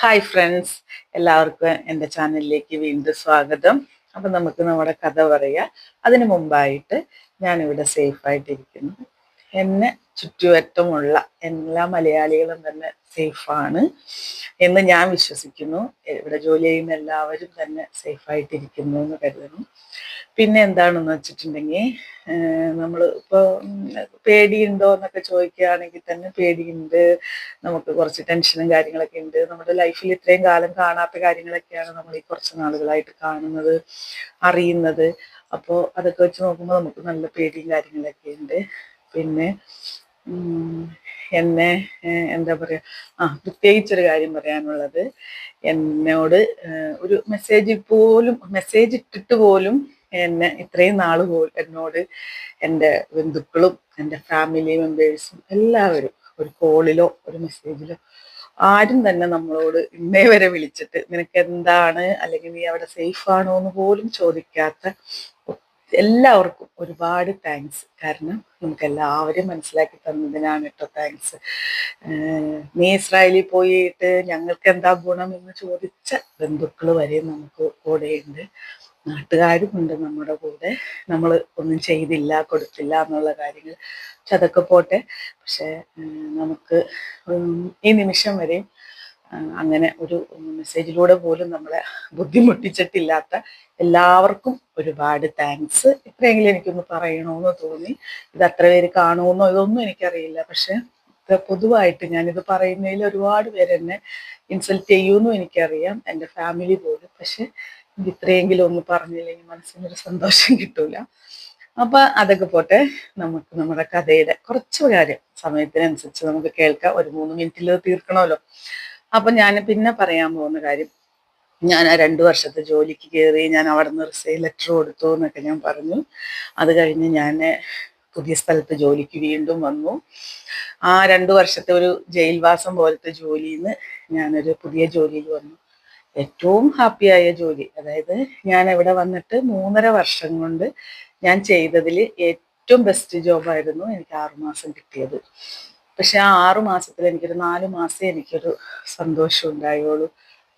Hi friends, എല്ലാവർക്കും എൻ്റെ ചാനലിലേക്ക് വീണ്ടും സ്വാഗതം. അപ്പം നമുക്ക് നമ്മുടെ കഥ പറയാം. അതിനു മുമ്പായിട്ട് ഞാനിവിടെ സേഫായിട്ടിരിക്കുന്നു. എന്നെ ചുറ്റുവട്ടമുള്ള എല്ലാ മലയാളികളും തന്നെ സേഫാണ് എന്ന് ഞാൻ വിശ്വസിക്കുന്നു. ഇവിടെ ജോലി ചെയ്യുന്ന എല്ലാവരും തന്നെ സേഫായിട്ടിരിക്കുന്നു എന്ന് കരുതുന്നു. പിന്നെ എന്താണെന്ന് വെച്ചിട്ടുണ്ടെങ്കിൽ നമ്മൾ ഇപ്പോൾ പേടിയുണ്ടോ എന്നൊക്കെ ചോദിക്കുകയാണെങ്കിൽ തന്നെ പേടിയുണ്ട്. നമുക്ക് കുറച്ച് ടെൻഷനും കാര്യങ്ങളൊക്കെ ഉണ്ട്. നമ്മുടെ ലൈഫിൽ ഇത്രയും കാലം കാണാത്ത കാര്യങ്ങളൊക്കെയാണ് നമ്മൾ ഈ കുറച്ച് നാളുകളായിട്ട് കാണുന്നത്, അറിയുന്നത്. അപ്പോൾ അതൊക്കെ വെച്ച് നോക്കുമ്പോൾ നമുക്ക് നല്ല പേടിയും കാര്യങ്ങളൊക്കെ ഉണ്ട്. പിന്നെ എന്നെ എന്താ പറയുക, പ്രത്യേകിച്ചൊരു കാര്യം പറയാനുള്ളത്, എന്നോട് ഒരു മെസ്സേജ് ഇട്ടിട്ട് പോലും എന്നെ ഇത്രയും നാൾ എന്നോട് എൻ്റെ ബന്ധുക്കളും എൻ്റെ ഫാമിലി മെമ്പേഴ്സും എല്ലാവരും ഒരു കോളിലോ ഒരു മെസ്സേജിലോ ആരും തന്നെ നമ്മളോട് ഇന്നേ വരെ വിളിച്ചിട്ട് നിനക്ക് എന്താണ്, അല്ലെങ്കിൽ നീ അവിടെ സേഫ് ആണോ എന്ന് പോലും ചോദിക്കാത്ത എല്ലാവർക്കും ഒരുപാട് താങ്ക്സ്. കാരണം നമുക്ക് എല്ലാവരും മനസ്സിലാക്കി തന്നതിനാണ് കേട്ടോ താങ്ക്സ്. നീ ഇസ്രായേലിൽ പോയിട്ട് ഞങ്ങൾക്ക് എന്താ ഗുണം എന്ന് ചോദിച്ച ബന്ധുക്കൾ വരെ നമുക്ക് കൂടെയുണ്ട്. നാട്ടുകാരും ഉണ്ട് നമ്മുടെ കൂടെ. നമ്മൾ ഒന്നും ചെയ്തില്ല, കൊടുത്തില്ല എന്നുള്ള കാര്യങ്ങൾ. പക്ഷെ അതൊക്കെ പോട്ടെ. പക്ഷെ നമുക്ക് ഈ നിമിഷം വരെയും അങ്ങനെ ഒരു മെസ്സേജിലൂടെ പോലും നമ്മളെ ബുദ്ധിമുട്ടിച്ചിട്ടില്ലാത്ത എല്ലാവർക്കും ഒരുപാട് താങ്ക്സ്. ഇത്രയെങ്കിലും എനിക്കൊന്ന് പറയണമെന്ന് തോന്നി. ഇത് അത്ര പേര് കാണുമെന്നോ ഇതൊന്നും എനിക്കറിയില്ല. പക്ഷെ പൊതുവായിട്ട് ഞാനിത് പറയുന്നതിൽ ഒരുപാട് പേര് എന്നെ ഇൻസൾട്ട് ചെയ്യുമെന്നും എനിക്കറിയാം, എൻ്റെ ഫാമിലി പോലും. പക്ഷെ ഇത് ഇത്രയെങ്കിലും ഒന്ന് പറഞ്ഞില്ലെങ്കിൽ മനസ്സിനൊരു സന്തോഷം കിട്ടൂല. അപ്പൊ അതൊക്കെ പോട്ടെ. നമുക്ക് നമ്മുടെ കഥയുടെ കുറച്ച് കാര്യം സമയത്തിനനുസരിച്ച് നമുക്ക് കേൾക്കാം. ഒരു 3 മിനിറ്റിൽ തീർക്കണമല്ലോ. അപ്പൊ ഞാൻ പിന്നെ പറയാൻ പോകുന്ന കാര്യം, ഞാൻ ആ 2 വർഷത്തെ ജോലിക്ക് കയറി, ഞാൻ അവിടെ നിന്ന് റിസൈൻ ലെറ്റർ കൊടുത്തു എന്നൊക്കെ ഞാൻ പറഞ്ഞു. അത് കഴിഞ്ഞ് ഞാൻ പുതിയ സ്ഥലത്ത് ജോലിക്ക് വീണ്ടും വന്നു. ആ 2 വർഷത്തെ ഒരു ജയിൽവാസം പോലത്തെ ജോലിയിൽ നിന്ന് ഞാനൊരു പുതിയ ജോലിയിൽ വന്നു. ഏറ്റവും ഹാപ്പിയായ ജോലി, അതായത് ഞാൻ ഇവിടെ വന്നിട്ട് 3.5 വർഷം കൊണ്ട് ഞാൻ ചെയ്തതിൽ ഏറ്റവും ബെസ്റ്റ് ജോബായിരുന്നു എനിക്ക് 6 മാസം കിട്ടിയത്. പക്ഷെ ആ 6 മാസത്തിൽ എനിക്കൊരു 4 മാസേ എനിക്കൊരു സന്തോഷം ഉണ്ടായുള്ളൂ.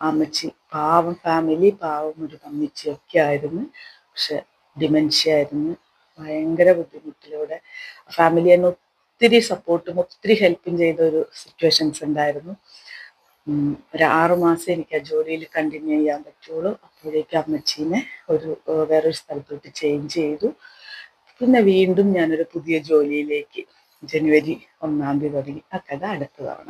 അമ്മച്ചി പാവം, ഫാമിലി പാവം ഒരു അമ്മച്ചിയൊക്കെ ആയിരുന്നു. പക്ഷെ ഡിമെൻഷ്യ ആയിരുന്നു. ഭയങ്കര ബുദ്ധിമുട്ടിലൂടെ ഫാമിലി എന്നെ ഒത്തിരി സപ്പോർട്ടും ഒത്തിരി ഹെൽപ്പും ചെയ്ത ഒരു സിറ്റുവേഷൻസ് ഉണ്ടായിരുന്നു. ഒരു 6 മാസം എനിക്ക് ആ ജോലിയിൽ കണ്ടിന്യൂ ചെയ്യാൻ പറ്റുള്ളൂ. അപ്പോഴേക്കും അമ്മച്ചീനെ വേറൊരു സ്ഥലത്തോട്ട് ചേഞ്ച് ചെയ്തു. പിന്നെ വീണ്ടും ഞാനൊരു പുതിയ ജോലിയിലേക്ക് ജനുവരി 1 തുടങ്ങി. ആ കഥ അടുത്ത തവണ.